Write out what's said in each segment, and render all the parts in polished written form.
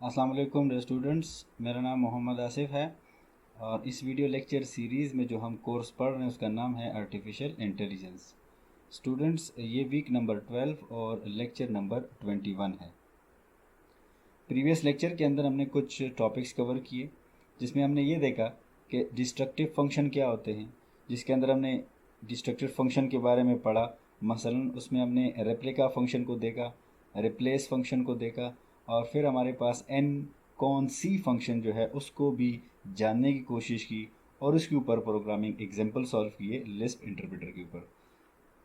अस्सलाम वालेकुम dear students, मेरा नाम मोहम्मद आसिफ है और इस वीडियो लेक्चर सीरीज़ में जो हम कोर्स पढ़ रहे हैं उसका नाम है आर्टिफिशियल इंटेलिजेंस। स्टूडेंट्स, ये वीक नंबर 12 और लेक्चर नंबर 21 है। प्रीवियस लेक्चर के अंदर हमने कुछ टॉपिक्स कवर किए जिसमें हमने ये देखा कि डिस्ट्रक्टिव फंक्शन क्या होते हैं, जिसके अंदर हमने डिस्ट्रक्टिव फंक्शन के बारे में पढ़ा। मसलन उसमें हमने रेप्लिका फंक्शन को देखा, रिप्लेस फंक्शन को देखा और फिर हमारे पास एन कौन सी फंक्शन जो है उसको भी जानने की कोशिश की और उसके ऊपर प्रोग्रामिंग एग्जाम्पल सॉल्व किए लिस्प इंटरप्रेटर के ऊपर।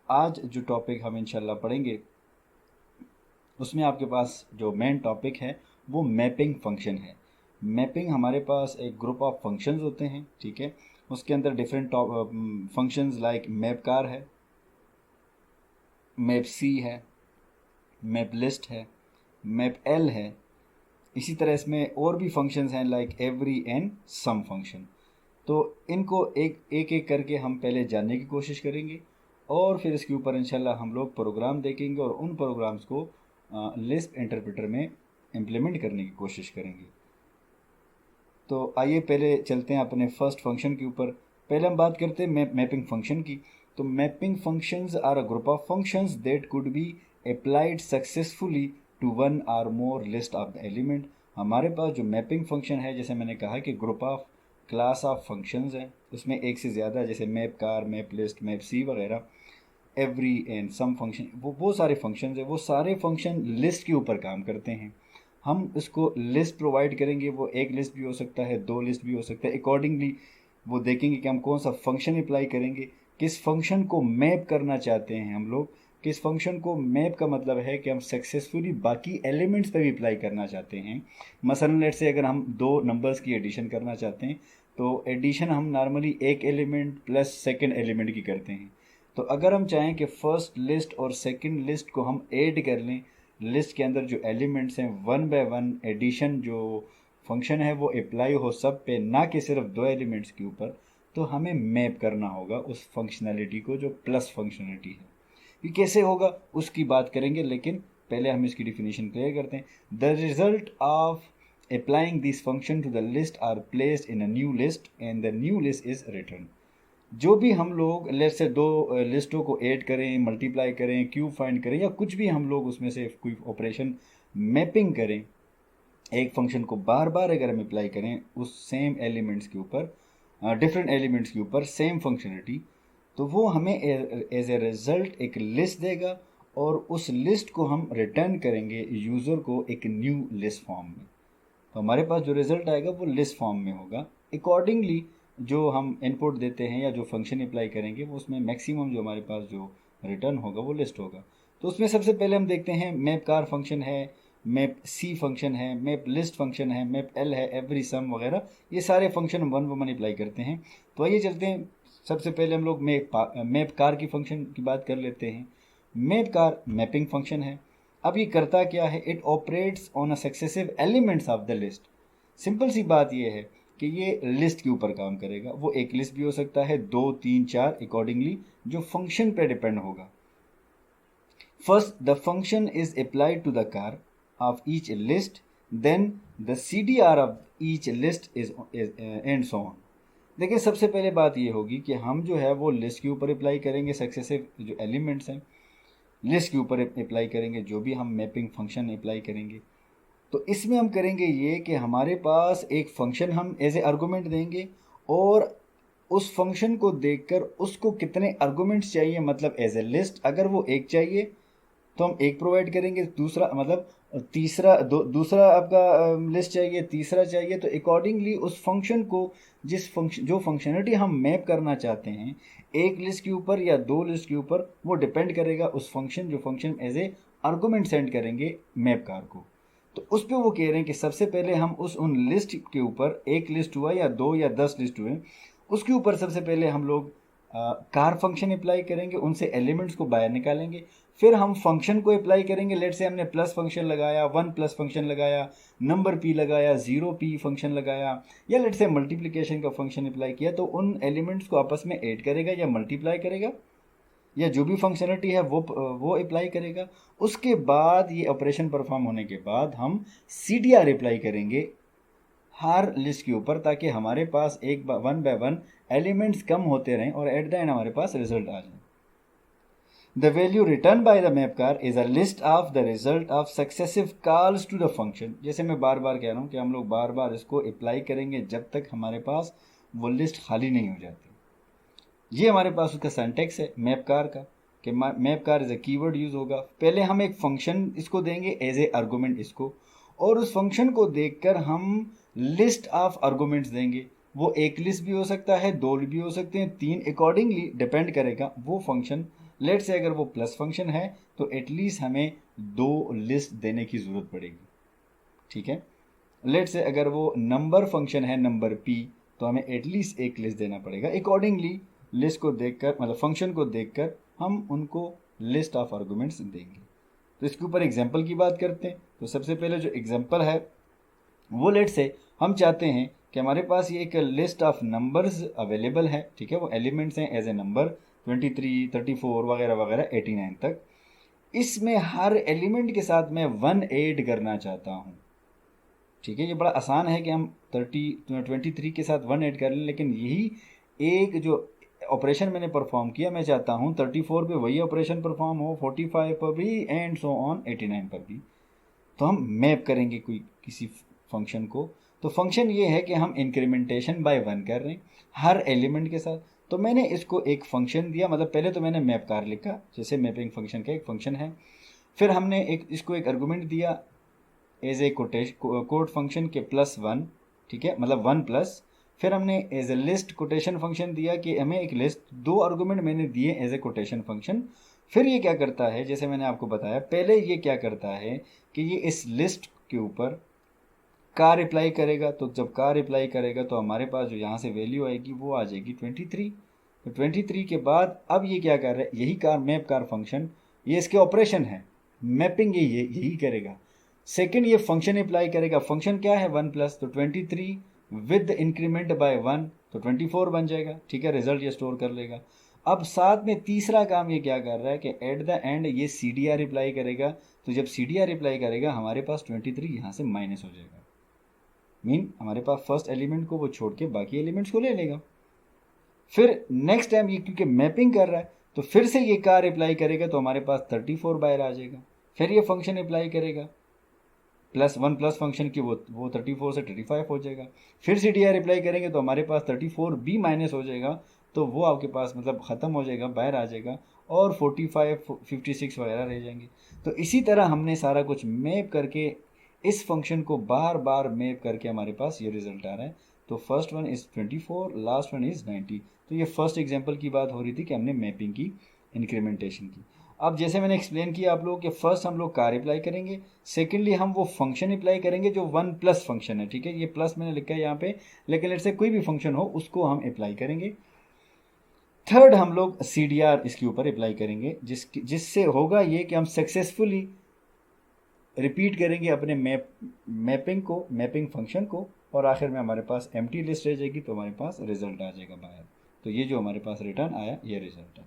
आज जो टॉपिक हम इंशाल्लाह पढ़ेंगे उसमें आपके पास जो मेन टॉपिक है वो मैपिंग फंक्शन है। मैपिंग हमारे पास एक ग्रुप ऑफ फंक्शंस होते हैं, ठीक है। उसके अंदर different functions like map car है, मैप सी है, मैप लिस्ट है, मैप एल है। इसी तरह इसमें और भी फंक्शंस हैं like every and some function. तो इनको एक एक एक करके हम पहले जानने की कोशिश करेंगे और फिर इसके ऊपर इंशाल्लाह हम लोग प्रोग्राम देखेंगे और उन प्रोग्राम्स को लिस्प इंटरप्रेटर में इम्प्लीमेंट करने की कोशिश करेंगे। तो आइए पहले चलते हैं अपने फर्स्ट फंक्शन के ऊपर। पहले हम बात करते हैं मैपिंग फंक्शन की। तो mapping functions are a group of functions that could be applied successfully to one or more list of the element. हमारे पास जो मैपिंग फंक्शन है, जैसे मैंने कहा कि group of class of functions हैं, उसमें एक से ज़्यादा, जैसे map car, map list, map C वगैरह, एवरी एंड सम फंक्शन, वो सारे फंक्शन है, वो सारे फंक्शन लिस्ट के ऊपर काम करते हैं। हम उसको लिस्ट प्रोवाइड करेंगे, वो एक लिस्ट भी हो सकता है, दो लिस्ट भी हो सकता है। अकॉर्डिंगली वो देखेंगे कि हम कौन सा फंक्शन अप्लाई करेंगे, किस फंक्शन को मैप करना चाहते हैं हम लोग। किस फंक्शन को मैप का मतलब है कि हम सक्सेसफुली बाकी एलिमेंट्स पे भी अप्लाई करना चाहते हैं। मसलन लेट से अगर हम दो नंबर्स की एडिशन करना चाहते हैं तो एडिशन हम नॉर्मली एक एलिमेंट प्लस सेकेंड एलिमेंट की करते हैं। तो अगर हम चाहें कि फर्स्ट लिस्ट और सेकंड लिस्ट को हम ऐड कर लें, लिस्ट के अंदर जो एलिमेंट्स हैं वन बाय वन एडिशन जो फंक्शन है वो अप्लाई हो सब पे, ना कि सिर्फ दो एलिमेंट्स के ऊपर, तो हमें मैप करना होगा उस फंक्शनैलिटी को जो प्लस फंक्शनैलिटी है। ये कैसे होगा उसकी बात करेंगे, लेकिन पहले हम इसकी डिफिनेशन क्लियर करते हैं। The result of applying this function to the list are placed in a new list and the new list is return. जो भी हम लोग लेट से दो लिस्टों को ऐड करें, मल्टीप्लाई करें, क्यूब फाइंड करें या कुछ भी हम लोग उसमें से कोई ऑपरेशन मैपिंग करें, एक फंक्शन को बार बार अगर हम अप्लाई करें उस सेम एलिमेंट्स के ऊपर, डिफरेंट एलिमेंट्स के ऊपर सेम फंक्शनलिटी, तो वो हमें एज ए रिजल्ट एक लिस्ट देगा और उस लिस्ट को हम रिटर्न करेंगे यूज़र को एक न्यू लिस्ट फॉर्म में। तो हमारे पास जो रिजल्ट आएगा वो लिस्ट फॉर्म में होगा। अकॉर्डिंगली जो हम इनपुट देते हैं या जो फंक्शन अप्लाई करेंगे वो उसमें मैक्सिमम जो हमारे पास जो रिटर्न होगा वो लिस्ट होगा। तो उसमें सबसे पहले हम देखते हैं मैप कार फंक्शन है, मैप सी फंक्शन है, मैप लिस्ट फंक्शन है, मैप एल है, एवरी सम वगैरह, ये सारे फंक्शन हम वन वन अप्लाई करते हैं। तो आइए चलते हैं, सबसे पहले हम लोग मैप कार की फंक्शन की बात कर लेते हैं। मैप कार मैपिंग फंक्शन है। अब ये करता क्या है, it operates on a successive elements of the list. Simple सी बात ये है कि ये लिस्ट के ऊपर काम करेगा। वो एक लिस्ट भी हो सकता है, दो, तीन, चार, अकॉर्डिंगली जो फंक्शन पे डिपेंड होगा। First the function is applied to the car of each list, then the C D R of each list is and so on. देखिए, सबसे पहले बात ये होगी कि हम जो है वो लिस्ट के ऊपर अप्लाई करेंगे, सक्सेसिव जो एलिमेंट्स हैं लिस्ट के ऊपर अप्लाई करेंगे, जो भी हम मैपिंग फंक्शन अप्लाई करेंगे। तो इसमें हम करेंगे ये कि हमारे पास एक फंक्शन हम एज ए आर्गूमेंट देंगे और उस फंक्शन को देखकर उसको कितने आर्गूमेंट्स चाहिए, मतलब एज ए लिस्ट अगर वो एक चाहिए तो हम एक प्रोवाइड करेंगे, दूसरा मतलब तीसरा दूसरा आपका लिस्ट चाहिए, तीसरा चाहिए, तो अकॉर्डिंगली उस फंक्शन को जिस फंक्शन जो फंक्शनलिटी हम मैप करना चाहते हैं एक लिस्ट के ऊपर या दो लिस्ट के ऊपर, वो डिपेंड करेगा उस फंक्शन जो function as a argument send करेंगे मैप कार को। तो उस पर वो कह रहे हैं कि सबसे पहले हम उन लिस्ट के ऊपर, एक लिस्ट हुआ या दो या 10 लिस्ट हुए, उसके ऊपर सबसे पहले हम लोग कार फंक्शन अप्लाई करेंगे, उनसे एलिमेंट्स को बाहर निकालेंगे। फिर हम फंक्शन को अप्लाई करेंगे, लेट से हमने प्लस फंक्शन लगाया, वन प्लस फंक्शन लगाया, नंबर पी लगाया, ज़ीरो पी फंक्शन लगाया, या लेट से मल्टीप्लिकेशन का फंक्शन अप्लाई किया, तो उन एलिमेंट्स को आपस में ऐड करेगा या मल्टीप्लाई करेगा। या जो भी फंक्शनलिटी है वो अप्लाई करेगा। उसके बाद ये ऑपरेशन परफॉर्म होने के बाद हम CDR अप्लाई करेंगे हर लिस्ट के ऊपर, ताकि हमारे पास वन बाय वन एलिमेंट्स कम होते रहें और एट द एंड हमारे पास रिजल्ट आ जाए। The value returned by the map car is a list of the result of successive calls to the function। जैसे मैं बार बार कह रहा हूँ कि हम लोग बार बार इसको अप्लाई करेंगे जब तक हमारे पास वो लिस्ट खाली नहीं हो जाती। ये हमारे पास उसका सिंटैक्स है मैप कार का, कि map car is a keyword use होगा। पहले हम एक फंक्शन इसको देंगे एज ए आर्गूमेंट इसको, और उस फंक्शन को देखकर हम लिस्ट ऑफ आर्गूमेंट्स देंगे। वो एक लिस्ट भी हो सकता है, दो भी हो सकते हैं, तीन, अकॉर्डिंगली डिपेंड करेगा वो फंक्शन। लेट से अगर वो प्लस फंक्शन है तो एटलीस्ट हमें दो लिस्ट देने की ज़रूरत पड़ेगी, ठीक है। लेट से अगर वो नंबर फंक्शन है, नंबर p, तो हमें एटलीस्ट एक लिस्ट देना पड़ेगा। अकॉर्डिंगली लिस्ट को देखकर, मतलब फंक्शन को देखकर हम उनको लिस्ट ऑफ आर्गूमेंट्स देंगे। तो इसके ऊपर एग्जाम्पल की बात करते हैं। तो सबसे पहले जो एग्जाम्पल है वो, लेट से हम चाहते हैं कि हमारे पास ये एक लिस्ट ऑफ नंबर्स अवेलेबल है, ठीक है, वो एलिमेंट्स हैं एज ए नंबर 23, 34 वगैरह वगैरह 89 तक। इसमें हर एलिमेंट के साथ मैं 1 ऐड करना चाहता हूँ, ठीक है। ये बड़ा आसान है कि हम 23 के साथ 1 ऐड कर लें, लेकिन यही एक जो ऑपरेशन मैंने परफॉर्म किया, मैं चाहता हूँ 34 पे वही ऑपरेशन परफॉर्म हो, 45 पर भी, एंड सो ऑन 89 पर भी। तो हम मैप करेंगे कोई किसी फंक्शन को। तो फंक्शन ये है कि हम इंक्रीमेंटेशन बाय 1 कर रहे हैं हर एलिमेंट के साथ। तो मैंने इसको एक फंक्शन दिया, मतलब पहले तो मैंने मैप कार लिखा, जैसे मैपिंग फंक्शन का एक फंक्शन है। फिर हमने इसको एक आर्गूमेंट दिया एज ए कोट फंक्शन के +1, ठीक है, मतलब 1 प्लस। फिर हमने as a list quotation function दिया कि हमें एक लिस्ट, दो आर्गूमेंट मैंने दिए एज ए कोटेशन फंक्शन। फिर ये क्या करता है, जैसे मैंने आपको बताया पहले, ये क्या करता है कि ये इस लिस्ट के ऊपर कार अप्लाई करेगा। तो जब कार अप्लाई करेगा तो हमारे पास जो यहाँ से वैल्यू आएगी वो आ जाएगी 23। तो 23 के बाद अब ये क्या कर रहा है, यही कार मैप कार फंक्शन, ये इसके ऑपरेशन है, मैपिंग यही करेगा। सेकंड ये फंक्शन अप्लाई करेगा। फंक्शन क्या है, 1 प्लस, तो 23 विद इंक्रीमेंट बाय 1, तो 24 बन जाएगा, ठीक है, रिजल्ट ये स्टोर कर लेगा। अब साथ में तीसरा काम ये क्या कर रहा है कि एट द एंड ये CDR अप्लाई करेगा। तो जब CDR अप्लाई करेगा हमारे पास 23 यहाँ से माइनस हो जाएगा, मीन हमारे पास फर्स्ट एलिमेंट को वो छोड़ के बाकी एलिमेंट्स को ले लेगा। फिर नेक्स्ट टाइम ये क्योंकि मैपिंग कर रहा है तो फिर से ये कार अप्लाई करेगा, तो हमारे पास 34 बाहर आ जाएगा। फिर ये फंक्शन अप्लाई करेगा +1 प्लस फंक्शन की, वो 34 से 35 हो जाएगा। फिर CDR अप्लाई करेंगे तो हमारे पास 34 भी माइनस हो जाएगा, तो वो आपके पास मतलब ख़त्म हो जाएगा, बाहर आ जाएगा, और 45, 56 वगैरह रह जाएंगे। तो इसी तरह हमने सारा कुछ मैप करके इस फंक्शन को बार बार मैप करके हमारे पास ये रिजल्ट आ रहा है। तो first one is 24, last one is 90। तो ये फर्स्ट एग्जाम्पल की बात हो रही थी कि हमने मैपिंग की, इंक्रीमेंटेशन की। अब जैसे मैंने एक्सप्लेन किया आप लोगों के, फर्स्ट हम लोग कार अप्लाई करेंगे, सेकेंडली हम वो फंक्शन अप्लाई करेंगे जो 1 प्लस फंक्शन है, ठीक है, ये प्लस मैंने लिखा है यहाँ पे, लेकिन लेट से कोई भी फंक्शन हो उसको हम अप्लाई करेंगे। थर्ड हम लोग CDR इसके ऊपर अप्लाई करेंगे, जिससे होगा ये कि हम सक्सेसफुली रिपीट करेंगे अपने मैपिंग फंक्शन को, और आखिर में हमारे पास एम्प्टी लिस्ट रह जाएगी, तो हमारे पास रिजल्ट आ जाएगा बाहर। तो ये जो हमारे पास रिटर्न आया ये रिजल्ट है।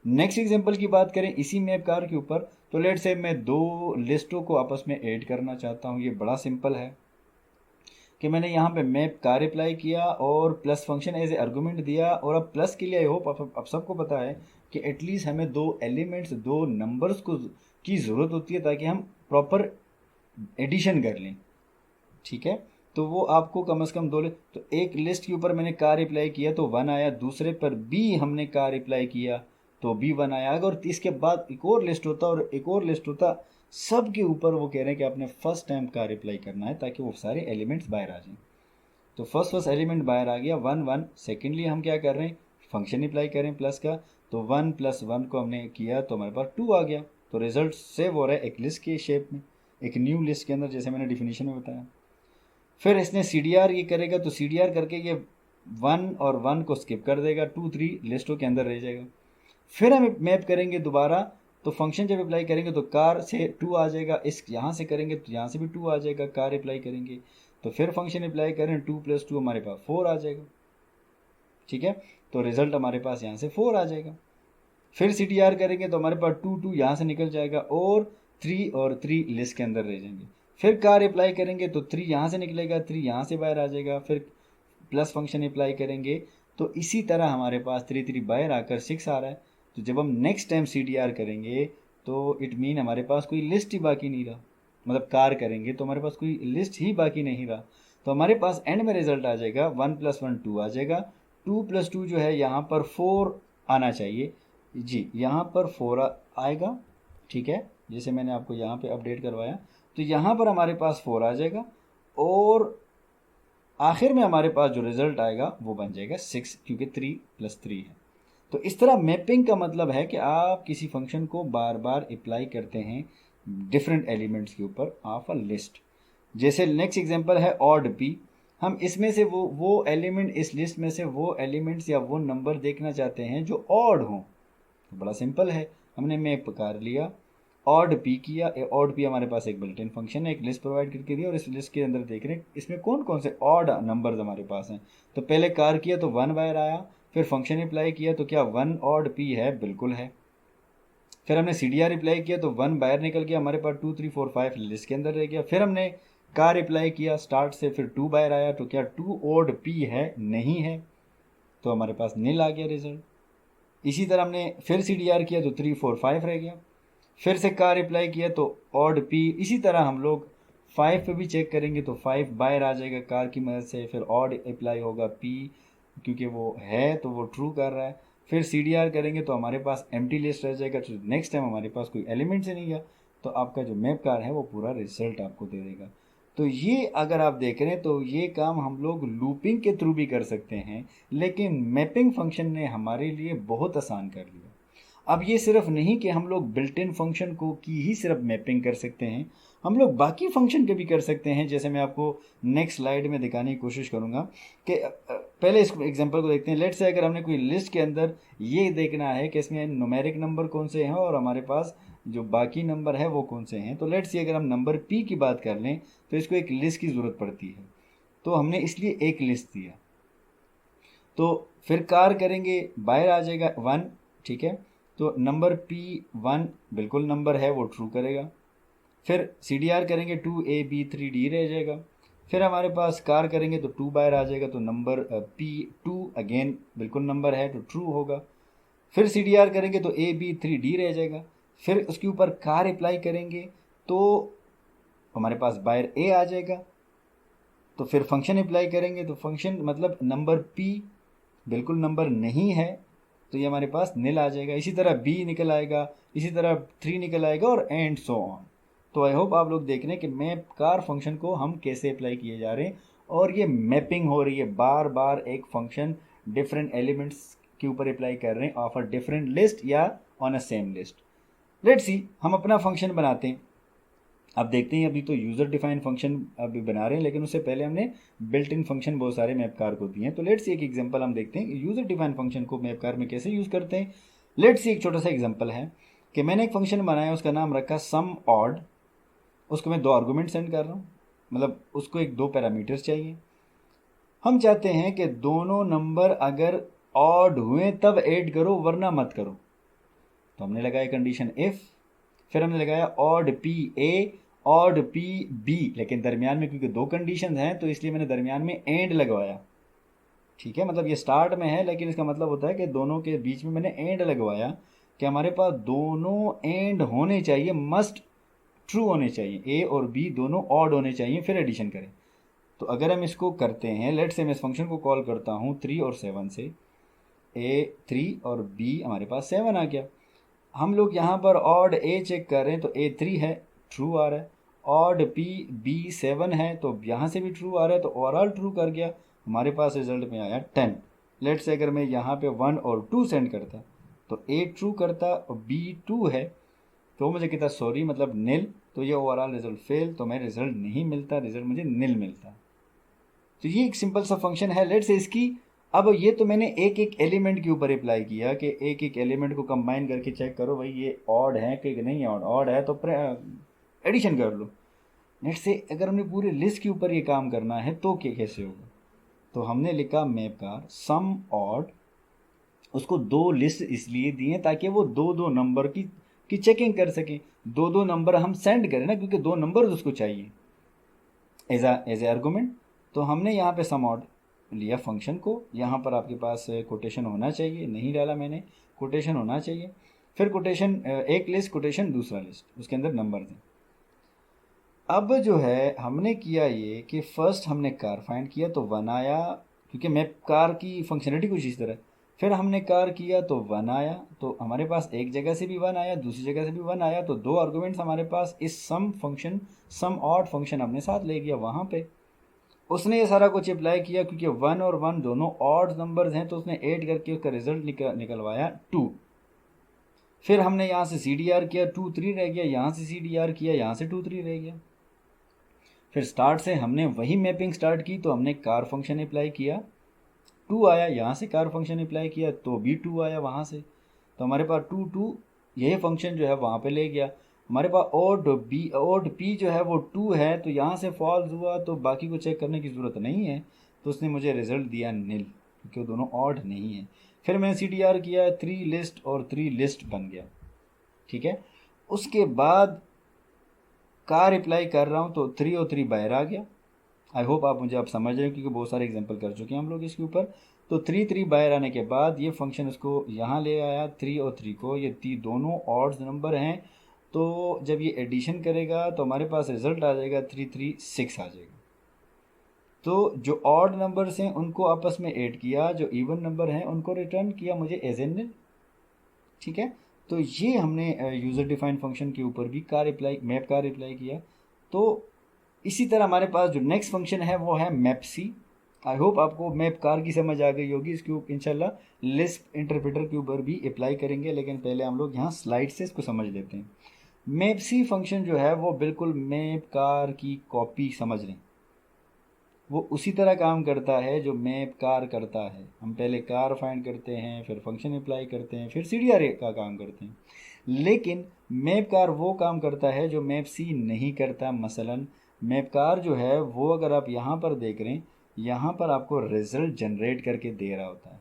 नेक्स्ट एग्जांपल की बात करें इसी मैप कार के ऊपर, तो लेट से मैं दो लिस्टों को आपस में ऐड करना चाहता हूँ। ये बड़ा सिंपल है कि मैंने यहाँ पे मैप कार अप्लाई किया और plus function as a argument दिया, और अब प्लस के लिए आई होप अब सबको पता है कि एटलीस्ट हमें दो एलिमेंट्स, दो नंबर्स को की ज़रूरत होती है ताकि हम प्रॉपर एडिशन कर लें, ठीक है। तो वो आपको कम से कम दो तो एक लिस्ट के ऊपर मैंने कार अप्लाई किया तो 1 आया, दूसरे पर भी हमने कार अप्लाई किया तो भी 1 आया। अगर इसके बाद एक और लिस्ट होता और एक और लिस्ट होता, सब के ऊपर वो कह रहे हैं कि आपने फर्स्ट टाइम कार अप्लाई करना है ताकि वो सारे एलिमेंट्स बाहर आ जाएं। तो फर्स्ट एलिमेंट बाहर आ गया 1 1। सेकेंडली हम क्या कर रहे हैं, फंक्शन अप्लाई करें प्लस का, तो 1 + 1 को हमने किया तो हमारे पास 2 आ गया। तो रिजल्ट सेव हो रहा है एक लिस्ट के शेप में, एक न्यू लिस्ट के अंदर, जैसे मैंने डिफिनीशन में बताया। फिर इसने CDR ये करेगा, तो CDR करके ये 1 और 1 को स्किप कर देगा, 2 3 लिस्टों के अंदर रह जाएगा। फिर हम मैप करेंगे दोबारा, तो फंक्शन जब अप्लाई करेंगे तो कार से 2 आ जाएगा, इस यहाँ से करेंगे तो यहाँ से भी 2 आ जाएगा, कार अप्लाई करेंगे तो फिर फंक्शन अप्लाई करें 2 + 2 हमारे पास 4 आ जाएगा, ठीक है। तो रिजल्ट हमारे पास यहाँ से 4 आ जाएगा। फिर CTR करेंगे तो हमारे पास 2 यहाँ से निकल जाएगा और 3 लिस्ट के अंदर रह जाएंगे। फिर कार अप्लाई करेंगे तो 3 यहाँ से निकलेगा, 3 यहाँ से बाहर आ जाएगा। फिर प्लस फंक्शन अप्लाई करेंगे तो इसी तरह हमारे पास 3 बाहर आकर 6 आ रहा है। तो जब हम नेक्स्ट टाइम CTR करेंगे तो इट मीन हमारे पास कोई लिस्ट ही बाकी नहीं रहा, मतलब कार करेंगे तो हमारे पास कोई लिस्ट ही बाकी नहीं रहा। तो हमारे पास एंड में रिजल्ट आ जाएगा 1 + 1 2 आ जाएगा। 2 + 2 जो है यहाँ पर 4 आना चाहिए जी, यहाँ पर 4 आएगा। ठीक है, जैसे मैंने आपको यहाँ पे अपडेट करवाया तो यहाँ पर हमारे पास 4 आ जाएगा और आखिर में हमारे पास जो रिजल्ट आएगा वो बन जाएगा 6, क्योंकि 3 + 3 है। तो इस तरह मैपिंग का मतलब है कि आप किसी फंक्शन को बार बार अप्लाई करते हैं डिफरेंट एलिमेंट्स के ऊपर ऑफ अ लिस्ट। जैसे नेक्स्ट एग्जांपल है ऑड पी। हम इसमें से वो एलिमेंट, इस लिस्ट में से वो एलिमेंट्स या वो नंबर देखना चाहते हैं जो ऑड हों। तो बड़ा सिंपल है, हमने मैप कर लिया, ऑड पी किया। ऑड पी हमारे पास एक बिल्ट इन फंक्शन है, एक लिस्ट प्रोवाइड करके दिया और इस लिस्ट के अंदर देख रहे हैं इसमें कौन कौन से ऑड नंबर्स हमारे पास हैं। तो पहले कार किया तो 1 बाहर आया, फिर फंक्शन अप्लाई किया तो क्या 1 ऑड पी है, बिल्कुल है। फिर हमने CDR अप्लाई किया तो 1 बाहर निकल गया, हमारे पास 2 3 4 5 लिस्ट के अंदर रह गया। फिर हमने कार अप्लाई किया स्टार्ट से, फिर 2 बाहर आया तो क्या 2 ऑड पी है, नहीं है, तो हमारे पास नील आ गया रिजल्ट। इसी तरह हमने फिर CDR किया तो 3 4 5 रह गया। फिर से कार अप्लाई किया तो ऑड पी। इसी तरह हम लोग 5 पे भी चेक करेंगे तो 5 बाहर आ जाएगा कार की मदद से। फिर ऑड अप्लाई होगा पी, क्योंकि वो है तो वो ट्रू कर रहा है। फिर CDR करेंगे तो हमारे पास एम्प्टी लिस्ट रह जाएगा, तो नेक्स्ट टाइम हमारे पास कोई एलिमेंट से नहीं गया, तो आपका जो मैप कार है वो पूरा रिजल्ट आपको दे देगा। तो ये अगर आप देख रहे हैं तो ये काम हम लोग लूपिंग के थ्रू भी कर सकते हैं, लेकिन मैपिंग फंक्शन ने हमारे लिए बहुत आसान कर लिया। अब ये सिर्फ नहीं कि हम लोग बिल्ट इन फंक्शन को की ही सिर्फ मैपिंग कर सकते हैं, हम लोग बाकी फंक्शन के भी कर सकते हैं। जैसे मैं आपको नेक्स्ट स्लाइड में दिखाने की कोशिश करूंगा कि पहले इस एग्जांपल को देखते हैं। लेट्स से अगर हमने कोई लिस्ट के अंदर ये देखना है कि इसमें न्यूमेरिक नंबर कौन से हैं और हमारे पास जो बाकी नंबर है वो कौन से हैं, तो लेट्स से अगर हम नंबर p की बात कर लें तो इसको एक लिस्ट की ज़रूरत पड़ती है, तो हमने इसलिए एक लिस्ट दिया। तो फिर कार करेंगे बाहर आ जाएगा 1, ठीक है, तो नंबर P1 बिल्कुल नंबर है वो ट्रू करेगा। फिर CDR करेंगे 2AB3D रह जाएगा। फिर हमारे पास कार करेंगे तो 2 बाहर आ जाएगा, तो नंबर P2 अगेन बिल्कुल नंबर है तो ट्रू होगा। फिर CDR करेंगे तो AB3D रह जाएगा। फिर उसके ऊपर कार अप्लाई करेंगे तो हमारे पास बाहर A आ जाएगा। तो फिर फंक्शन अप्लाई करेंगे तो फंक्शन मतलब नंबर P बिल्कुल नंबर नहीं है, तो ये हमारे पास नील आ जाएगा। इसी तरह B निकल आएगा, इसी तरह 3 निकल आएगा और एंड सो ऑन। तो आई होप आप लोग देख रहे हैं कि मैप कार फंक्शन को हम कैसे अप्लाई किए जा रहे हैं और ये मैपिंग हो रही है, बार बार एक फंक्शन डिफरेंट एलिमेंट्स के ऊपर अप्लाई कर रहे हैं ऑफ अ डिफरेंट लिस्ट या on a same list. Let's see, हम अपना फंक्शन बनाते हैं। अब देखते हैं, अभी तो यूज़र डिफाइन फंक्शन अभी बना रहे हैं, लेकिन उससे पहले हमने बिल्ट इन फंक्शन बहुत सारे मैपकार को दिए हैं। तो लेट्स सी एक एग्जांपल हम देखते हैं यूज़र डिफाइन फंक्शन को मैपकार में कैसे यूज़ करते हैं। लेट्स सी एक छोटा सा एग्जांपल है कि मैंने एक फंक्शन बनाया, उसका नाम रखा सम ऑड। उसको मैं 2 आर्गूमेंट सेंड कर रहा हूँ, मतलब उसको 2 पैरामीटर्स चाहिए। हम चाहते हैं कि दोनों नंबर अगर ऑड हुए तब ऐड करो वरना मत करो। तो हमने लगाया कंडीशन इफ़, फिर हमने लगाया odd P A odd P B, लेकिन दरमियान में क्योंकि 2 कंडीशन हैं तो इसलिए मैंने दरमियान में एंड लगवाया। ठीक है, मतलब ये स्टार्ट में है लेकिन इसका मतलब होता है कि दोनों के बीच में मैंने एंड लगवाया कि हमारे पास दोनों एंड होने चाहिए, मस्ट ट्रू होने चाहिए, ए और बी दोनों ऑड होने चाहिए, फिर एडिशन करें। तो अगर हम इसको करते हैं, लेट्स से मैं इस फंक्शन को कॉल करता हूँ 3 और 7 से, ए 3 और बी हमारे पास 7 आ गया। हम लोग यहाँ पर ऑड ए चेक कर रहे हैं तो ए 3 है, ट्रू आ रहा है। ऑड पी बी 7 है तो यहाँ से भी ट्रू आ रहा है, तो ओवरऑल ट्रू कर गया। हमारे पास रिजल्ट में आया 10। लेट्स से अगर मैं यहाँ पे 1 और 2 सेंड करता तो ए ट्रू करता और बी 2 है, तो मुझे कहता सॉरी मतलब नील, तो ये ओवरऑल रिजल्ट फेल, तो मैं रिजल्ट नहीं मिलता, रिजल्ट मुझे नील मिलता। तो ये एक सिंपल सा फंक्शन है। लेट्स से इसकी, अब ये तो मैंने एक एक एलिमेंट के ऊपर अप्लाई किया कि एक एक एलिमेंट को कंबाइन करके चेक करो भाई ये ऑड है कि नहीं ऑड, ऑड है तो एडिशन कर लो। लेट्स से अगर हमने पूरे लिस्ट के ऊपर ये काम करना है तो कैसे होगा। तो हमने लिखा मैप कार सम ऑड उसको दो लिस्ट इसलिए दी हैं ताकि वो दो दो नंबर की चेकिंग कर सके, दो दो नंबर हम सेंड करें ना, क्योंकि दो नंबर उसको चाहिए एज ए आर्गूमेंट। तो हमने यहाँ पे सम ऑड लिया फंक्शन को, यहाँ पर आपके पास कोटेशन होना चाहिए, नहीं डाला मैंने, कोटेशन होना चाहिए। फिर कोटेशन एक लिस्ट, कोटेशन दूसरा लिस्ट, उसके अंदर नंबर थे। अब जो है हमने किया ये कि फर्स्ट हमने कार फाइंड किया तो वन आया, क्योंकि मैप कार की फंक्शनलिटी कुछ इस तरह। फिर हमने कार किया तो वन आया, तो हमारे पास एक जगह से भी वन आया, दूसरी जगह से भी वन आया, तो दो आर्गुमेंट्स हमारे पास इस सम फंक्शन, सम ऑड फंक्शन हमने साथ ले गया वहाँ पे। उसने ये सारा कुछ अप्लाई किया, क्योंकि वन और वन दोनों ऑड नंबर्स हैं, तो उसने ऐड करके उसका रिजल्ट निकलवाया टू। फिर हमने यहाँ से सी डी आर किया, टू थ्री रह गया, यहाँ से सी डी आर किया, यहाँ से टू थ्री रह गया। फिर स्टार्ट से हमने वही मैपिंग स्टार्ट की, तो हमने कार फंक्शन अप्लाई किया, टू आया, यहाँ से कार फंक्शन अप्लाई किया तो भी टू आया वहाँ से, तो हमारे पास टू टू, यही फंक्शन जो है वहाँ पे ले गया। हमारे पास ओड पी जो है वो टू है, तो यहाँ से फॉल्स हुआ, तो बाकी को चेक करने की ज़रूरत नहीं है, तो उसने मुझे रिजल्ट दिया नील, क्योंकि वो दोनों ऑड नहीं है। फिर मैंने सी टी आर किया, थ्री लिस्ट और थ्री लिस्ट बन गया, ठीक है। उसके बाद कार अप्लाई कर रहा हूँ तो थ्री और थ्री बाहर आ गया। आई होप आप मुझे आप समझ रहे हो, क्योंकि बहुत सारे एग्जांपल कर चुके हैं हम लोग इसके ऊपर। तो थ्री थ्री बाहर आने के बाद ये फंक्शन उसको यहाँ ले आया, थ्री और थ्री को, ये दोनों ऑड्स नंबर हैं, तो जब ये एडिशन करेगा तो हमारे पास रिजल्ट आ जाएगा थ्री थ्री सिक्स आ जाएगा। तो जो ऑड नंबर्स हैं उनको आपस में ऐड किया, जो इवन नंबर हैं उनको रिटर्न किया मुझे एज एन निल, ठीक है। तो ये हमने यूज़र डिफाइंड फंक्शन के ऊपर भी car apply, map car apply किया। तो इसी तरह हमारे पास जो नेक्स्ट फंक्शन है वो है मैप सी। आई होप आपको मैप कार की समझ आ गई होगी, इसके ऊपर इंशाल्लाह लिस्प इंटरप्रेटर के ऊपर भी अप्लाई करेंगे, लेकिन पहले हम लोग यहाँ स्लाइड से इसको समझ लेते हैं। मैप सी फंक्शन जो है वो बिल्कुल मैप कार की कॉपी समझ लें, वो उसी तरह काम करता है जो मैप कार करता है। हम पहले कार फाइंड करते हैं, फिर फंक्शन अप्लाई करते हैं, फिर सी डी आर का काम करते हैं, लेकिन मैप कार वो काम करता है जो मैप सी नहीं करता। मसलन मैप कार जो है वो, अगर आप यहाँ पर देख रहे हैं, यहाँ पर आपको रिजल्ट जनरेट करके दे रहा होता है,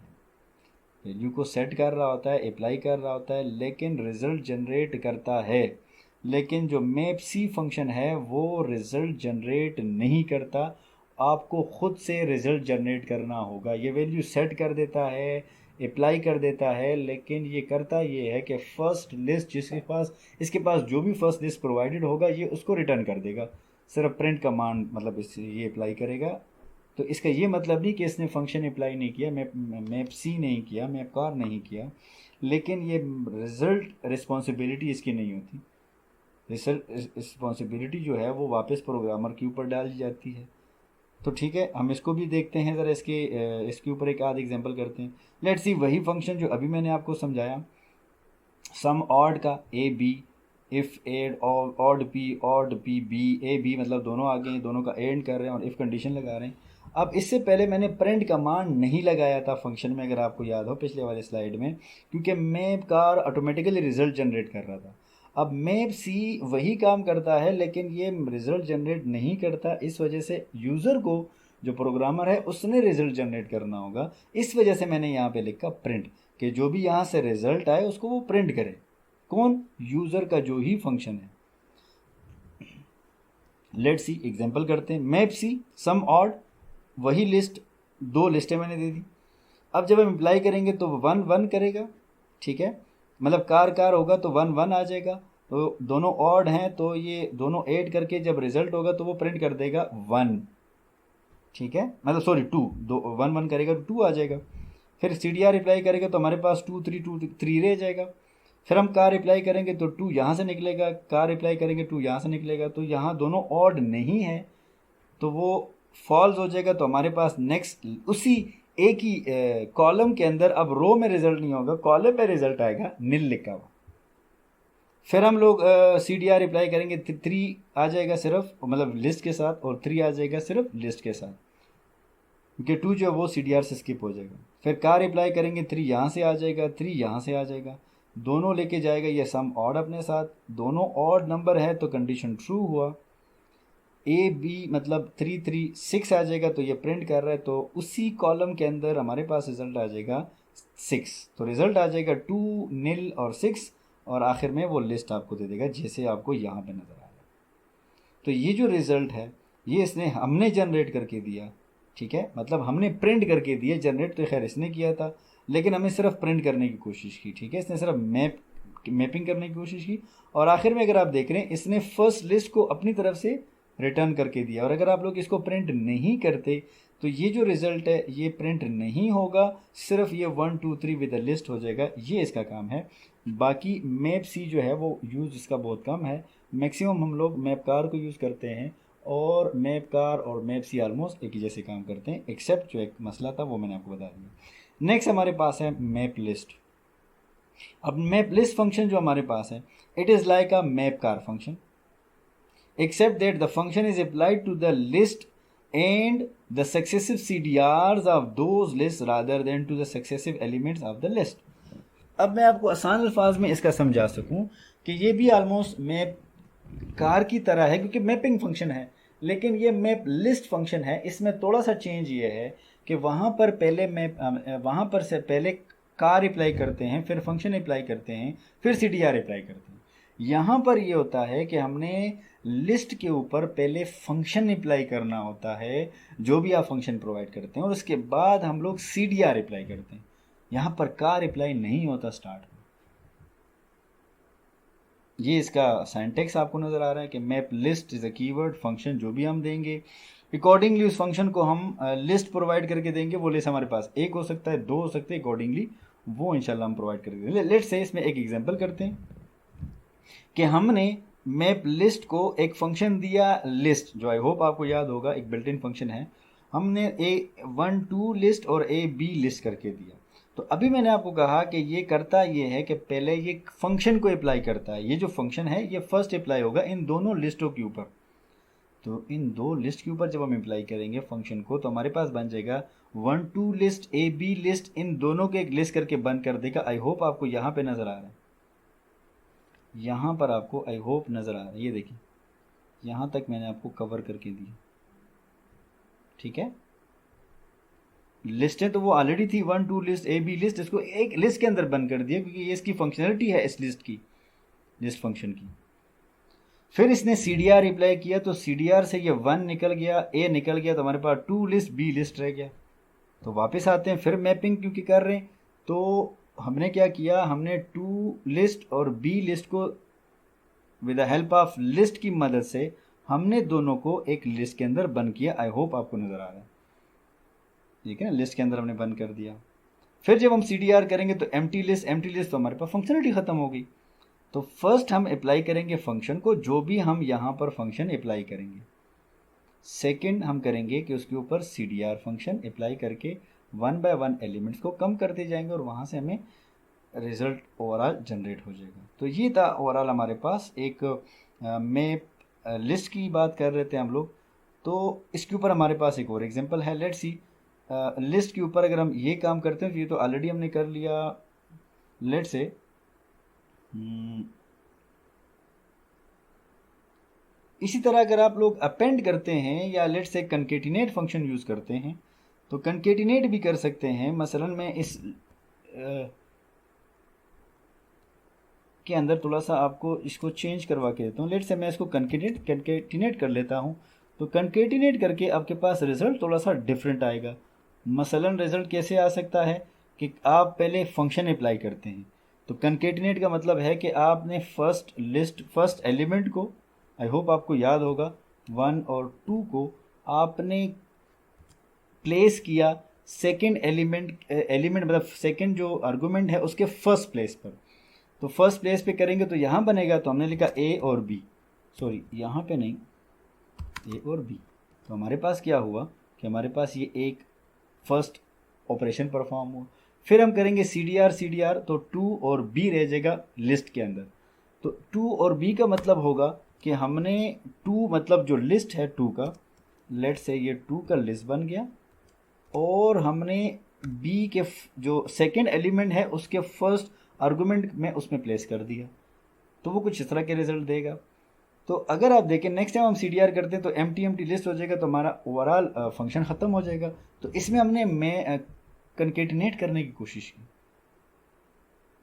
वैल्यू को सेट कर रहा होता है, अप्लाई कर रहा होता है, लेकिन रिजल्ट जनरेट करता है। लेकिन जो मैप सी फंक्शन है वो रिजल्ट जनरेट नहीं करता, आपको खुद से रिजल्ट जनरेट करना होगा। ये वैल्यू सेट कर देता है, अप्लाई कर देता है, लेकिन ये करता ये है कि फर्स्ट लिस्ट जिसके पास, इसके पास जो भी फर्स्ट लिस्ट प्रोवाइडेड होगा ये उसको रिटर्न कर देगा। सिर्फ प्रिंट कमांड मतलब इस ये अप्लाई करेगा। तो इसका ये मतलब नहीं कि इसने फंक्शन अप्लाई नहीं किया, मैप सी नहीं किया, मैप कार नहीं किया, लेकिन ये रिजल्ट रिस्पॉन्सिबिलिटी इसकी नहीं होती। रिजल्ट रिस्पॉन्सिबिलिटी जो है वो वापस प्रोग्रामर के ऊपर डाल दी जाती है। तो ठीक है, हम इसको भी देखते हैं ज़रा, इसके ऊपर एक आध एग्जांपल करते हैं। लेट्स सी वही फंक्शन जो अभी मैंने आपको समझाया, सम ऑड का A B, if add odd P B, A B मतलब दोनों आ गए हैं, दोनों का एंड कर रहे हैं और इफ़ कंडीशन लगा रहे हैं। अब इससे पहले मैंने प्रिंट कमांड नहीं लगाया था फंक्शन में, अगर आपको याद हो पिछले वाले स्लाइड में, क्योंकि map car automatically result generate कर रहा था। अब मैप सी वही काम करता है, लेकिन ये रिजल्ट जनरेट नहीं करता, इस वजह से यूज़र को, जो प्रोग्रामर है उसने रिजल्ट जनरेट करना होगा। इस वजह से मैंने यहाँ पे लिखा प्रिंट, कि जो भी यहाँ से रिजल्ट आए उसको वो प्रिंट करे। कौन? यूज़र का जो ही फंक्शन है। लेट्स सी एग्जांपल करते हैं। मैप सी सम ऑड, वही लिस्ट, दो लिस्टें मैंने दे दी। अब जब हम अप्लाई करेंगे तो वन वन करेगा, ठीक है, मतलब कार कार होगा तो वन वन आ जाएगा। तो दोनों ऑड हैं तो ये दोनों ऐड करके जब रिजल्ट होगा तो वो प्रिंट कर देगा वन, ठीक है, मतलब सॉरी टू, दो वन वन करेगा तो टू आ जाएगा। फिर सी डी आर अप्लाई करेगा तो हमारे पास टू थ्री रह जाएगा। फिर हम कार अप्लाई करेंगे तो टू यहाँ से निकलेगा, कार अप्लाई करेंगे टू यहाँ से निकलेगा, तो यहाँ दोनों ऑड नहीं है तो वो फॉल्स हो जाएगा। तो हमारे पास नेक्स्ट उसी एक ही कॉलम के अंदर, अब रो में रिजल्ट नहीं होगा, कॉलम में रिजल्ट आएगा नील लिखा हुआ। फिर हम लोग सी डी आर अप्लाई करेंगे, थ्री आ जाएगा सिर्फ, मतलब लिस्ट के साथ, और थ्री आ जाएगा सिर्फ लिस्ट के साथ, क्योंकि टू जो है वो सी डी आर से स्किप हो जाएगा। फिर कार अप्लाई करेंगे, थ्री यहाँ से आ जाएगा, थ्री यहाँ से आ जाएगा, दोनों लेके जाएगा ये सम ऑड अपने साथ, दोनों ऑड नंबर है तो कंडीशन ट्रू हुआ। ए बी मतलब थ्री थ्री सिक्स आ जाएगा, तो ये प्रिंट कर रहा है, तो उसी कॉलम के अंदर हमारे पास रिजल्ट आ जाएगा 6, तो रिज़ल्ट आ जाएगा 2 नील और 6, और आखिर में वो लिस्ट आपको दे देगा जैसे आपको यहाँ पे नज़र आ रहा है। तो ये जो रिज़ल्ट है ये इसने हमने जनरेट करके दिया, ठीक है, मतलब हमने प्रिंट करके दिया, जनरेट तो खैर इसने किया था, लेकिन हमें सिर्फ प्रिंट करने की कोशिश की, ठीक है, इसने सिर्फ मैपिंग करने की कोशिश की, और आखिर में अगर आप देख रहे हैं इसने फर्स्ट लिस्ट को अपनी तरफ से रिटर्न करके दिया। और अगर आप लोग इसको प्रिंट नहीं करते तो ये जो रिज़ल्ट है ये प्रिंट नहीं होगा, सिर्फ ये 1 2 3 विद द लिस्ट हो जाएगा, ये इसका काम है। बाकी मैप सी जो है वो यूज़ इसका बहुत कम है, मैक्सिमम हम लोग मैप कार को यूज़ करते हैं, और मैप कार और मैप सी ऑलमोस्ट एक ही जैसे काम करते हैं, एक्सेप्ट जो एक मसला था वो मैंने आपको बता दिया। नेक्स्ट हमारे पास है मैप लिस्ट। अब मैप लिस्ट फंक्शन जो हमारे पास है, it is like a map car function, except that the function is applied to the list and the successive CDRs of those lists rather than to the successive elements of the list। अब मैं आपको आसान अल्फाज में इसका समझा सकूं कि ये भी ऑलमोस्ट मैप कार की तरह है, क्योंकि मैपिंग फंक्शन है, लेकिन ये मैप लिस्ट फंक्शन है। इसमें थोड़ा सा चेंज ये है कि वहाँ पर पहले वहाँ पर से पहले कार अप्लाई करते हैं, फिर फंक्शन अप्लाई करते हैं, फिर CDR अप्लाई करते हैं। यहाँ पर ये होता है कि हमने लिस्ट के ऊपर पहले फंक्शन अप्लाई करना होता है, जो भी आप फंक्शन प्रोवाइड करते हैं, और उसके बाद हम लोग CDR अप्लाई करते हैं। यहाँ पर कार अप्लाई नहीं होता स्टार्ट में। ये इसका सिंटैक्स आपको नज़र आ रहा है कि map list is a keyword function, जो भी हम देंगे अकॉर्डिंगली उस फंक्शन को हम लिस्ट प्रोवाइड करके देंगे। वो लिस्ट हमारे पास 1 हो सकता है, 2 हो सकते हैं, अकॉर्डिंगली वो इंशाल्लाह हम प्रोवाइड करके देंगे। लेट्स से इसमें एक एग्जांपल करते हैं कि हमने मैप लिस्ट को एक फंक्शन दिया लिस्ट, जो आई होप आपको याद होगा एक बिल्ट इन फंक्शन है, हमने A1 2 लिस्ट और AB लिस्ट करके दिया। तो अभी मैंने आपको कहा कि ये करता ये है कि पहले ये फंक्शन को अप्लाई करता है। ये जो फंक्शन है ये फर्स्ट अप्लाई होगा इन दोनों लिस्टों के ऊपर। तो इन दो लिस्ट के ऊपर जब हम अप्लाई करेंगे फंक्शन को, तो हमारे पास बन जाएगा 1 2 लिस्ट AB लिस्ट, इन दोनों के एक लिस्ट करके बंद कर देगा। आई होप आपको यहाँ पे नज़र आ रहा है, यहाँ पर आपको आई होप नज़र आ रहा है, ये देखिए यहाँ तक मैंने आपको कवर करके दिया, ठीक है। लिस्टें तो वो ऑलरेडी थी 1 2 लिस्ट AB लिस्ट, इसको एक लिस्ट के अंदर बंद कर दिया क्योंकि ये इसकी फंक्शनलिटी है इस लिस्ट की, लिस्ट फंक्शन की। फिर इसने CDR अप्लाई किया, तो CDR से ये 1 निकल गया, A निकल गया, तो हमारे पास 2 लिस्ट B लिस्ट रह गया। तो वापस आते हैं, फिर मैपिंग क्योंकि कर रहे हैं, तो हमने क्या किया, हमने 2 लिस्ट और B लिस्ट को with the help of list की मदद से हमने दोनों को एक लिस्ट के अंदर बंद किया। आई होप आपको नज़र आ रहा है, ठीक है ना, लिस्ट के अंदर हमने बंद कर दिया। फिर जब हम CDR करेंगे तो एम्प्टी लिस्ट तो हमारे पास फंक्शनलिटी ख़त्म हो गई। तो फर्स्ट हम अप्लाई करेंगे फंक्शन को, जो भी हम यहाँ पर फंक्शन अप्लाई करेंगे। सेकंड हम करेंगे कि उसके ऊपर CDR फंक्शन अप्लाई करके 1 बाय 1 एलिमेंट्स को कम करते जाएंगे, और वहाँ से हमें रिज़ल्ट ओवरऑल जनरेट हो जाएगा। तो ये था ओवरऑल हमारे पास एक मैप लिस्ट की बात कर रहे थे हम लोग। तो इसके ऊपर हमारे पास एक और एग्जांपल है, लेट्स सी। लिस्ट के ऊपर अगर हम ये काम करते हैं तो ये तो ऑलरेडी हमने कर लिया। लेट्स से इसी तरह अगर आप लोग अपेंड करते हैं या let's say concatenate function use करते हैं, तो कंकेटिनेट भी कर सकते हैं। मसलन मैं इस के अंदर थोड़ा सा आपको इसको चेंज करवा के देता हूँ। लेट्स से मैं इसको कंकेटिनेट कर लेता हूँ, तो कंकेटिनेट करके आपके पास रिज़ल्ट थोड़ा सा डिफरेंट आएगा। मसलन रिज़ल्ट कैसे आ सकता है कि आप पहले फंक्शन अप्लाई करते हैं, तो कंकेटिनेट का मतलब है कि आपने फर्स्ट एलिमेंट को, आई होप आपको याद होगा 1 और 2 को आपने प्लेस किया सेकंड एलिमेंट मतलब सेकंड जो आर्गुमेंट है उसके फर्स्ट प्लेस पर। तो फर्स्ट प्लेस पे करेंगे तो यहाँ बनेगा, तो हमने लिखा A और B, सॉरी यहाँ पे नहीं, A और B। तो हमारे पास क्या हुआ कि हमारे पास ये एक फर्स्ट ऑपरेशन परफॉर्म हुआ। फिर हम करेंगे CDR, तो 2 और B रह जाएगा लिस्ट के अंदर। तो 2 और B का मतलब होगा कि हमने 2 मतलब जो लिस्ट है 2 का, लेट्स से ये 2 का लिस्ट बन गया, और हमने B के जो सेकंड एलिमेंट है उसके फर्स्ट आर्गुमेंट में उसमें प्लेस कर दिया। तो वो कुछ इस तरह के रिजल्ट देगा। तो अगर आप देखें नेक्स्ट टाइम हम CDR करते हैं तो एम्प्टी लिस्ट हो जाएगा, तो हमारा ओवरऑल फंक्शन ख़त्म हो जाएगा। तो इसमें हमने कनकेटिनेट करने की कोशिश की।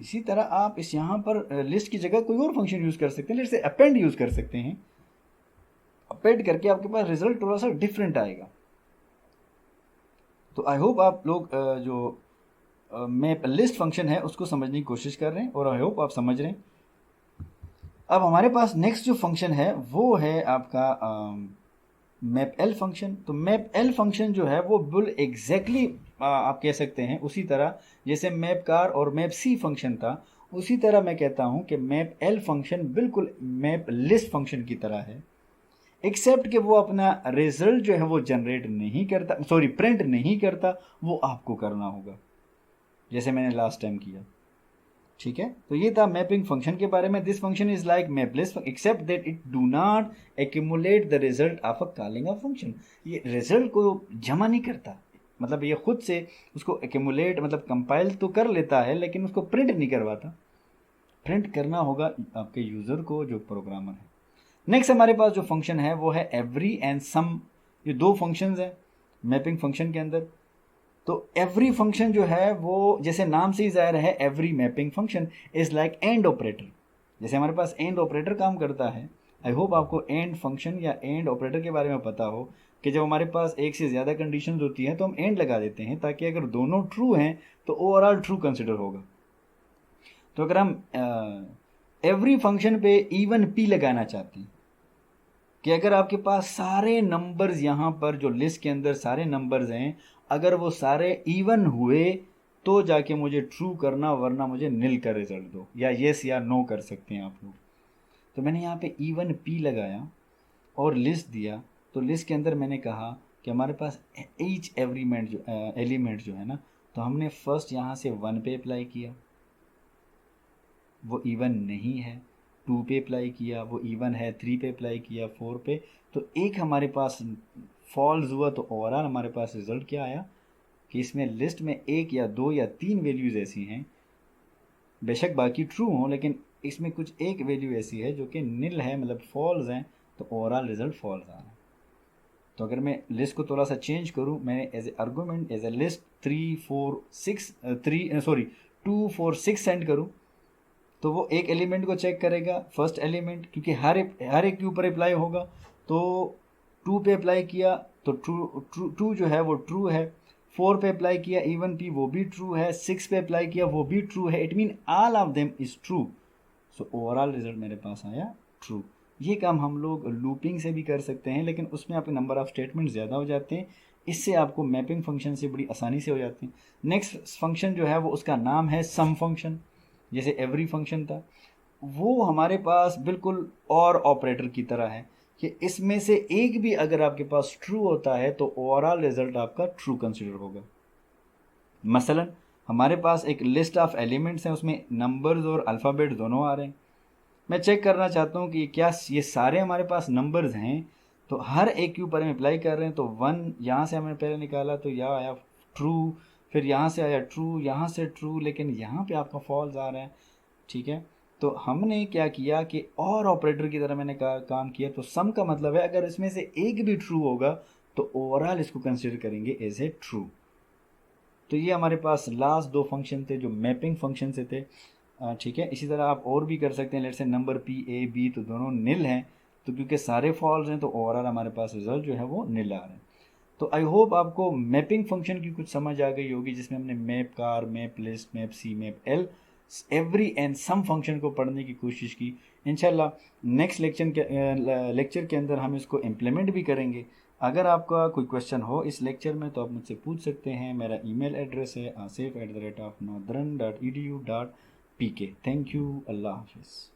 इसी तरह आप इस यहाँ पर लिस्ट की जगह कोई और फंक्शन यूज़ कर सकते हैं, जैसे अपेंड यूज़ कर सकते हैं। अपेंड करके आपके पास रिजल्ट थोड़ा सा डिफरेंट आएगा। तो आई होप आप लोग जो मैप लिस्ट फंक्शन है उसको समझने की कोशिश कर रहे हैं, और आई होप आप समझ रहे हैं। अब हमारे पास नेक्स्ट जो फंक्शन है वो है आपका मैप एल फंक्शन। तो मैप एल फंक्शन जो है वो बिल्कुल एग्जैक्टली आप कह सकते हैं उसी तरह जैसे मैप कार और मैप सी फंक्शन था, उसी तरह मैं कहता हूं कि मैप एल फंक्शन बिल्कुल मैप लिस्ट फंक्शन की तरह है, एक्सेप्ट कि वो अपना रिजल्ट जो है वो जनरेट नहीं करता, सॉरी प्रिंट नहीं करता, वो आपको करना होगा जैसे मैंने लास्ट टाइम किया। ठीक है, तो ये था मैपिंग फंक्शन के बारे में। This function is like map list except that it do not accumulate the result of a calling a function. ये रिजल्ट को जमा नहीं करता, मतलब ये खुद से उसको एक्यूमुलेट मतलब कंपाइल तो कर लेता है लेकिन उसको प्रिंट नहीं करवाता। प्रिंट करना होगा आपके यूजर को जो प्रोग्रामर है। नेक्स्ट हमारे पास जो फंक्शन है वो है एवरी एंड सम। ये दो फंक्शंस हैं मैपिंग फंक्शन के अंदर। तो एवरी फंक्शन जो है वो जैसे नाम से ही जाहिर है, every mapping function is like and operator. जैसे हमारे पास एंड ऑपरेटर काम करता है, आई होप आपको एंड फंक्शन या एंड ऑपरेटर के बारे में पता हो कि जब हमारे पास एक से ज़्यादा कंडीशंस होती हैं तो हम एंड लगा देते हैं ताकि अगर दोनों ट्रू हैं तो ओवरऑल ट्रू कंसिडर होगा। तो अगर हम एवरी फंक्शन पे इवन पी लगाना चाहते हैं कि अगर आपके पास सारे नंबर्स यहाँ पर जो लिस्ट के अंदर सारे नंबर्स हैं अगर वो सारे इवन हुए तो जाके मुझे ट्रू करना, वरना मुझे नील का रिजल्ट दो, या येस या नो कर सकते हैं आप लोग। तो मैंने यहाँ पे इवन पी लगाया और लिस्ट दिया। तो लिस्ट के अंदर मैंने कहा कि हमारे पास ईच एवरीमेंट जो एलिमेंट जो है ना, तो हमने फर्स्ट यहाँ से 1 पे अप्लाई किया, वो इवन नहीं है। 2 पे अप्लाई किया, वो इवन है। 3 पे अप्लाई किया, 4 पे। तो एक हमारे पास फॉल्स हुआ। तो ओवरऑल हमारे पास रिजल्ट क्या आया कि इसमें लिस्ट में 1 या 2 या 3 वैल्यूज़ ऐसी हैं, बेशक बाकी ट्रू हों लेकिन इसमें कुछ एक वैल्यू ऐसी है जो कि निल है, मतलब फॉल्स हैं। तो ओवरऑल रिजल्ट फॉल्स आ रहा है। तो अगर मैं लिस्ट को थोड़ा सा चेंज करूँ, मैंने as a argument as a list 2 4 6 send करूँ, तो वो एक एलिमेंट को चेक करेगा, फर्स्ट एलिमेंट, क्योंकि हर एक के ऊपर अप्लाई होगा। तो 2 पे अप्लाई किया तो ट्रू जो है वो ट्रू है। 4 पे अप्लाई किया इवन पी, वो भी ट्रू है। 6 पे अप्लाई किया वो भी ट्रू है। It mean all of them is true. So overall result मेरे पास आया ट्रू। ये काम हम लोग लूपिंग से भी कर सकते हैं लेकिन उसमें आपके नंबर ऑफ स्टेटमेंट ज़्यादा हो जाते हैं। इससे आपको मैपिंग फंक्शन से बड़ी आसानी से हो जाती है। नेक्स्ट फंक्शन जो है वो उसका नाम है सम फंक्शन। जैसे एवरी फंक्शन था, वो हमारे पास बिल्कुल और ऑपरेटर की तरह है कि इसमें से एक भी अगर आपके पास ट्रू होता है तो ओवरऑल रिजल्ट आपका ट्रू कंसिडर होगा। मसलन हमारे पास एक लिस्ट ऑफ एलिमेंट्स हैं, उसमें नंबर्स और अल्फ़ाबेट दोनों आ रहे हैं। मैं चेक करना चाहता हूँ कि क्या ये सारे हमारे पास नंबर्स हैं, तो हर एक के ऊपर हम अप्लाई कर रहे हैं। तो 1 यहाँ से हमने पहले निकाला तो यहाँ आया ट्रू, फिर यहाँ से आया ट्रू, यहाँ से ट्रू, लेकिन यहाँ पे आपका फॉल्स आ रहा है। ठीक है, तो हमने क्या किया कि और ऑपरेटर की तरह मैंने काम किया। तो सम का मतलब है अगर इसमें से एक भी ट्रू होगा तो ओवरऑल इसको कंसिडर करेंगे एज ए ट्रू। तो ये हमारे पास लास्ट 2 फंक्शन थे जो मैपिंग फंक्शन से थे। ठीक है, इसी तरह आप और भी कर सकते हैं। लेट से नंबर पी ए बी तो दोनों निल हैं, तो क्योंकि सारे फॉल्स हैं तो ओवरऑल हमारे पास रिजल्ट जो है वो निल आ रहे हैं। तो आई होप आपको मैपिंग फंक्शन की कुछ समझ आ गई होगी, जिसमें हमने map car, map list, map C, map L, every and some function को पढ़ने की कोशिश की। इंशाल्लाह नेक्स्ट लेक्चर के अंदर हम इसको इम्प्लीमेंट भी करेंगे। अगर आपका कोई क्वेश्चन हो इस लेक्चर में तो आप मुझसे पूछ सकते हैं। मेरा ईमेल एड्रेस है asif@northern.edu.pk। थैंक यू, अल्लाह हाफिज़।